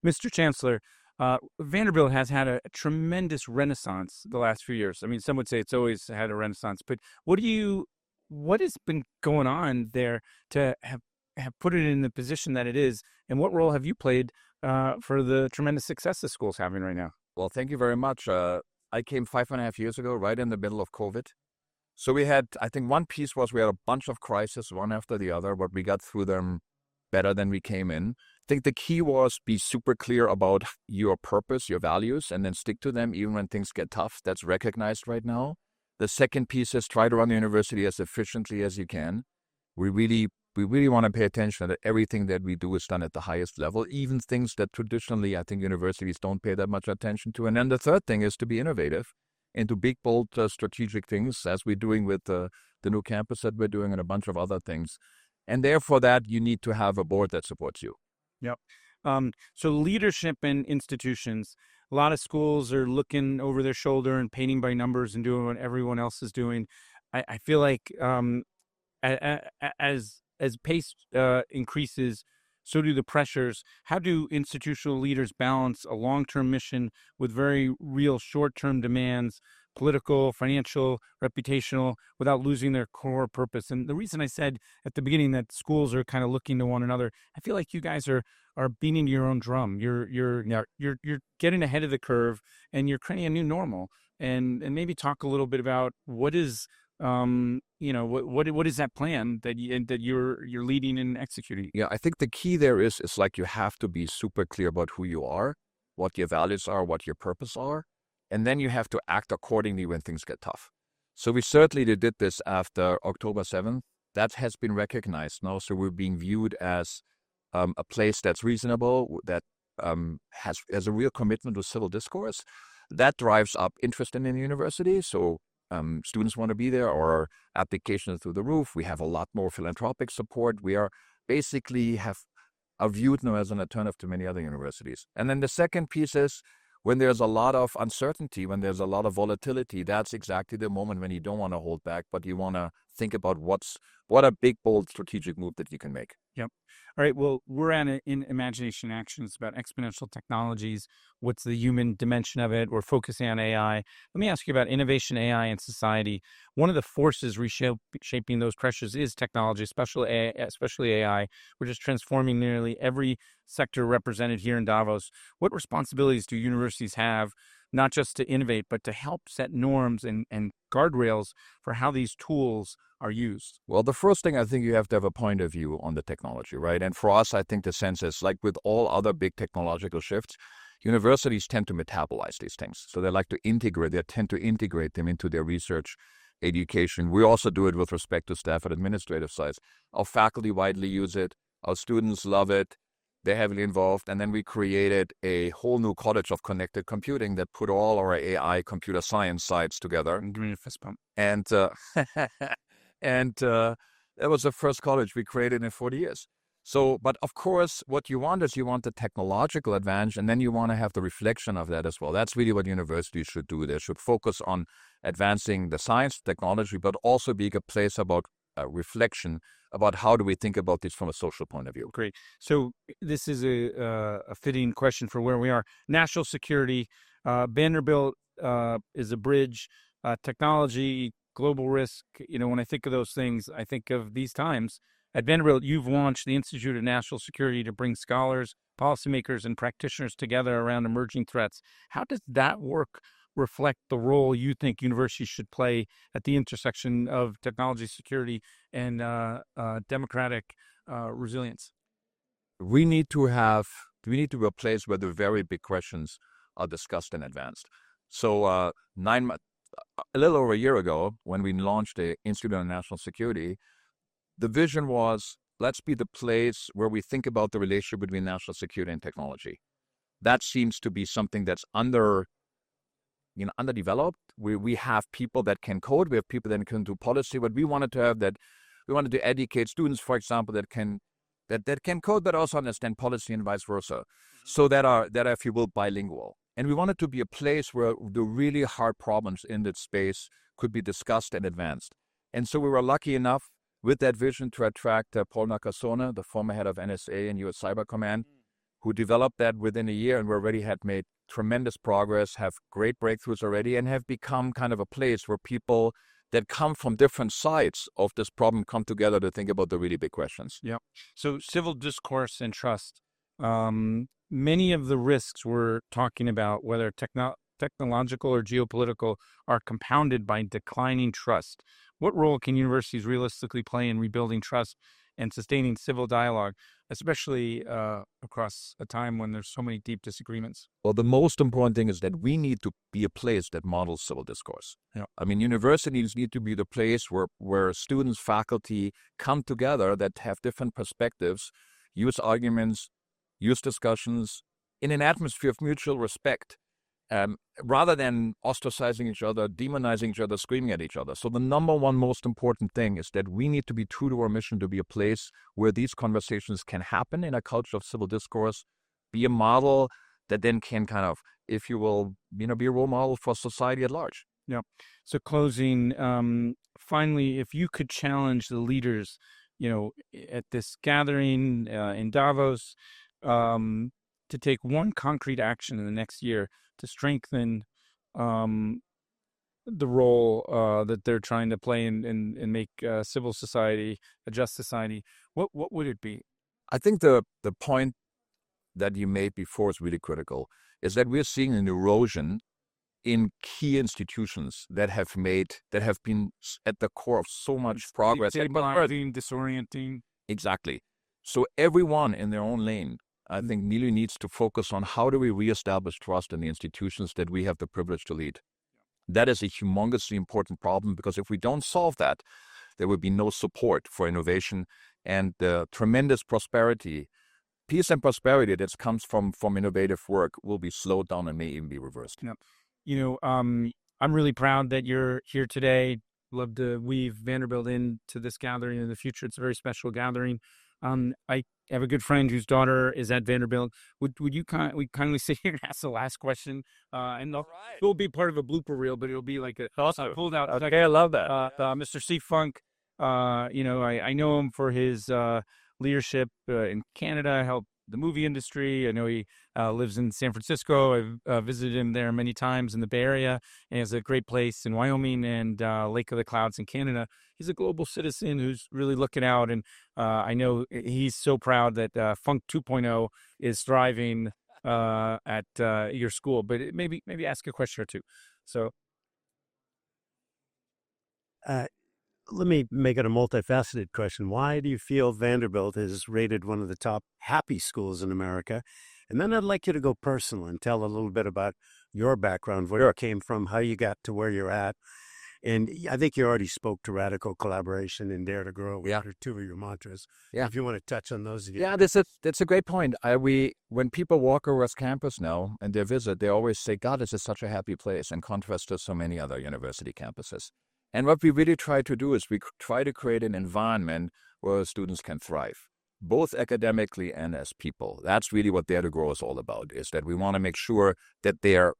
Mr. Chancellor, Vanderbilt has had a tremendous renaissance the last few years. I mean, some would say it's always had a renaissance, but what has been going on there to have put it in the position that it is, and what role have you played for the tremendous success the school's having right now? Well, thank you very much. I came 5.5 years ago, right in the middle of COVID. So we had, I think one piece was we had a bunch of crises, one after the other, but we got through them better than we came in. I think the key was be super clear about your purpose, your values, and then stick to them even when things get tough. That's recognized right now. The second piece is try to run the university as efficiently as you can. We really want to pay attention that everything that we do is done at the highest level, even things that traditionally I think universities don't pay that much attention to. And then the third thing is to be innovative and to big, bold, strategic things, as we're doing with the new campus that we're doing and a bunch of other things. And therefore that you need to have a board that supports you. Yep. So leadership in institutions, a lot of schools are looking over their shoulder and painting by numbers and doing what everyone else is doing. I feel like as pace increases, so do the pressures. How do institutional leaders balance a long-term mission with very real short-term demands, political, financial, reputational, without losing their core purpose? And the reason I said at the beginning that schools are kind of looking to one another, I feel like you guys are beating your own drum. You're getting ahead of the curve, and you're creating a new normal. And maybe talk a little bit about what is what is that plan that you're leading and executing? Yeah, I think the key there is like you have to be super clear about who you are, what your values are, what your purpose are, and then you have to act accordingly when things get tough. So we certainly did this after October 7th. That has been recognized now. So we're being viewed as a place that's reasonable, that has a real commitment to civil discourse. That drives up interest in the university. So students want to be there, or applications through the roof. We have a lot more philanthropic support. We are are viewed now as an alternative to many other universities. And then the second piece is when there's a lot of uncertainty, when there's a lot of volatility, that's exactly the moment when you don't want to hold back, but you want to think about what a big, bold strategic move that you can make. Yep. All right. Well, we're in Imagination Actions about exponential technologies. What's the human dimension of it? We're focusing on AI. Let me ask you about innovation, AI, and society. One of the forces reshaping those pressures is technology, especially AI, which is transforming nearly every sector represented here in Davos. What responsibilities do universities have, not just to innovate, but to help set norms and guardrails for how these tools are used? Well, the first thing, I think you have to have a point of view on the technology, right? And for us, I think the sense is like with all other big technological shifts, universities tend to metabolize these things. So they tend to integrate them into their research education. We also do it with respect to staff and administrative sides. Our faculty widely use it. Our students love it. They're heavily involved. And then we created a whole new college of connected computing that put all our AI computer science sides together. Give me a fist bump. And that was the first college we created in 40 years. So, but of course, what you want is you want the technological advantage, and then you want to have the reflection of that as well. That's really what universities should do. They should focus on advancing the science, technology, but also being a place about reflection about how do we think about this from a social point of view. Great. So this is a fitting question for where we are. National security, Vanderbilt is a bridge, technology, global risk. When I think of those things, I think of these times. At Vanderbilt, you've launched the Institute of National Security to bring scholars, policymakers, and practitioners together around emerging threats. How does that work reflect the role you think universities should play at the intersection of technology, security, and democratic resilience? We need to be a place where the very big questions are discussed and advanced. So a little over a year ago, when we launched the Institute of National Security, the vision was, let's be the place where we think about the relationship between national security and technology. That seems to be something that's underdeveloped. We have people that can code, we have people that can do policy, but we wanted to educate students, for example, that can code but also understand policy and vice versa, so that are, if you will, bilingual. And we wanted to be a place where the really hard problems in that space could be discussed and advanced. And so we were lucky enough with that vision to attract Paul Nakasone, the former head of NSA and U.S. Cyber Command, who developed that within a year and already had made tremendous progress, have great breakthroughs already, and have become kind of a place where people that come from different sides of this problem come together to think about the really big questions. Yeah. So civil discourse and trust. Many of the risks we're talking about, whether technological or geopolitical, are compounded by declining trust. What role can universities realistically play in rebuilding trust and sustaining civil dialogue, especially across a time when there's so many deep disagreements? Well, the most important thing is that we need to be a place that models civil discourse. Yeah. I mean, universities need to be the place where students, faculty come together that have different perspectives, use arguments, use discussions in an atmosphere of mutual respect, rather than ostracizing each other, demonizing each other, screaming at each other. So the number one most important thing is that we need to be true to our mission to be a place where these conversations can happen in a culture of civil discourse, be a model that then can kind of, if you will, be a role model for society at large. Yeah. So closing, finally, if you could challenge the leaders, at this gathering in Davos, to take one concrete action in the next year to strengthen the role that they're trying to play and make civil society a just society, what would it be? I think the point that you made before is really critical, is that we're seeing an erosion in key institutions that have been at the core of so much progress. Disorienting. Exactly. So everyone in their own lane, I think, really needs to focus on how do we reestablish trust in the institutions that we have the privilege to lead. That is a humongously important problem, because if we don't solve that, there will be no support for innovation, and the tremendous peace and prosperity that comes from innovative work will be slowed down and may even be reversed. Yeah. I'm really proud that you're here today. Love to weave Vanderbilt into this gathering in the future. It's a very special gathering. I have a good friend whose daughter is at Vanderbilt. Would you kindly sit here and ask the last question? And it'll be part of a blooper reel, but it'll be like a pulled out. Okay, I love that. Mr. C. Funk, I know him for his leadership in Canada. I helped the movie industry. I know he lives in San Francisco. I've visited him there many times in the Bay Area, and he has a great place in Wyoming and Lake of the Clouds in Canada. He's a global citizen who's really looking out, and I know he's so proud that Funk 2.0 is thriving at your school. But maybe ask a question or two. So. Let me make it a multifaceted question. Why do you feel Vanderbilt is rated one of the top happy schools in America? And then I'd like you to go personal and tell a little bit about your background, where you came from, how you got to where you're at. And I think you already spoke to radical collaboration and dare to grow, which are two of your mantras. Yeah. If you want to touch on those. Yeah, that's a great point. When people walk across campus now and they visit, they always say, God, this is such a happy place, in contrast to so many other university campuses. And what we really try to do is we try to create an environment where students can thrive, both academically and as people. That's really what Dare to Grow is all about, is that we want to make sure that their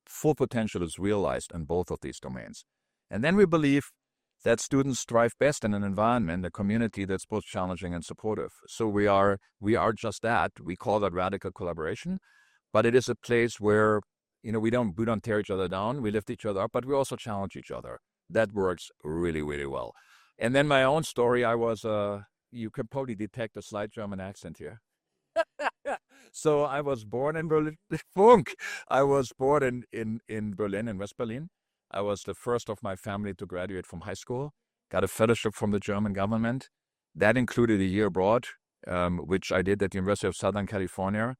full potential is realized in both of these domains. And then we believe that students thrive best in an environment, a community that's both challenging and supportive. So we are just that. We call that radical collaboration, but it is a place where, we don't tear each other down, we lift each other up, but we also challenge each other. That works really, really well. And then my own story, I was, you can probably detect a slight German accent here. So I was born in Berlin. Funk. I was born in Berlin, in West Berlin. I was the first of my family to graduate from high school, got a fellowship from the German government. That included a year abroad, which I did at the University of Southern California.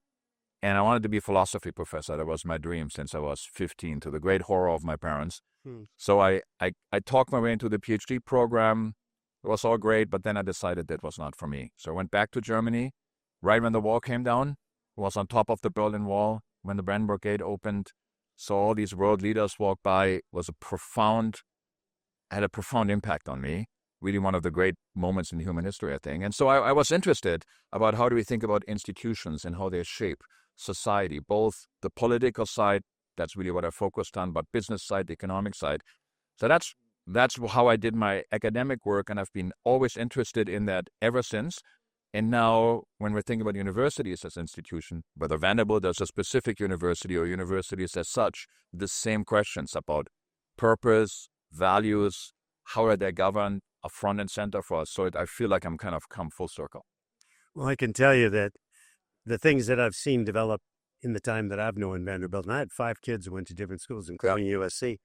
And I wanted to be a philosophy professor. That was my dream since I was 15, to the great horror of my parents. So I talked my way into the PhD program. It was all great, but then I decided that was not for me. So I went back to Germany right when the wall came down. Was on top of the Berlin Wall when the Brandenburg Gate opened. Saw all these world leaders walk by. Had a profound impact on me. Really one of the great moments in human history, I think. And so I was interested about how do we think about institutions and how they shape society, both the political side, that's really what I focused on, but business side, the economic side. So that's how I did my academic work, and I've been always interested in that ever since. And now, when we're thinking about universities as institution, whether Vanderbilt as a specific university or universities as such, the same questions about purpose, values, how are they governed, are front and center for us. So I feel like I'm kind of come full circle. Well, I can tell you that the things that I've seen develop in the time that I've known Vanderbilt, and I had 5 kids who went to different schools, including USC.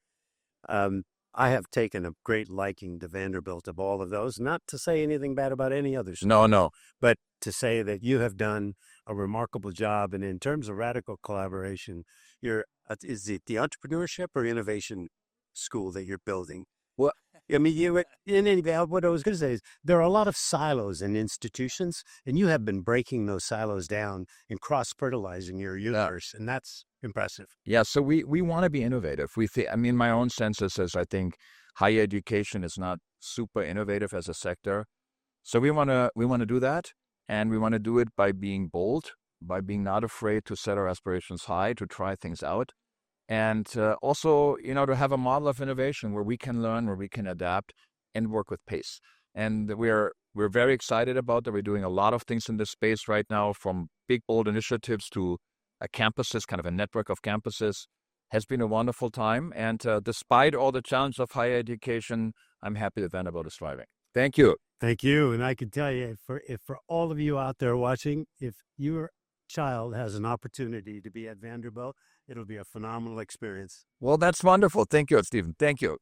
I have taken a great liking to Vanderbilt of all of those. Not to say anything bad about any other school, No. but to say that you have done a remarkable job. And in terms of radical collaboration, is it the entrepreneurship or innovation school that you're building? Well, I mean, what I was going to say is there are a lot of silos in institutions, and you have been breaking those silos down and cross-fertilizing your universe, and that's impressive. Yeah, so we want to be innovative. My own census is I think higher education is not super innovative as a sector. So we want to do that, and we want to do it by being bold, by being not afraid to set our aspirations high, to try things out. And also, to have a model of innovation where we can learn, where we can adapt and work with pace. And we're very excited about that. We're doing a lot of things in this space right now, from big, bold initiatives to campuses, kind of a network of campuses. Has been a wonderful time. And despite all the challenges of higher education, I'm happy that Vanderbilt is thriving. Thank you. Thank you. And I can tell you, if for all of you out there watching, if your child has an opportunity to be at Vanderbilt, it'll be a phenomenal experience. Well, that's wonderful. Thank you, Stephen. Thank you.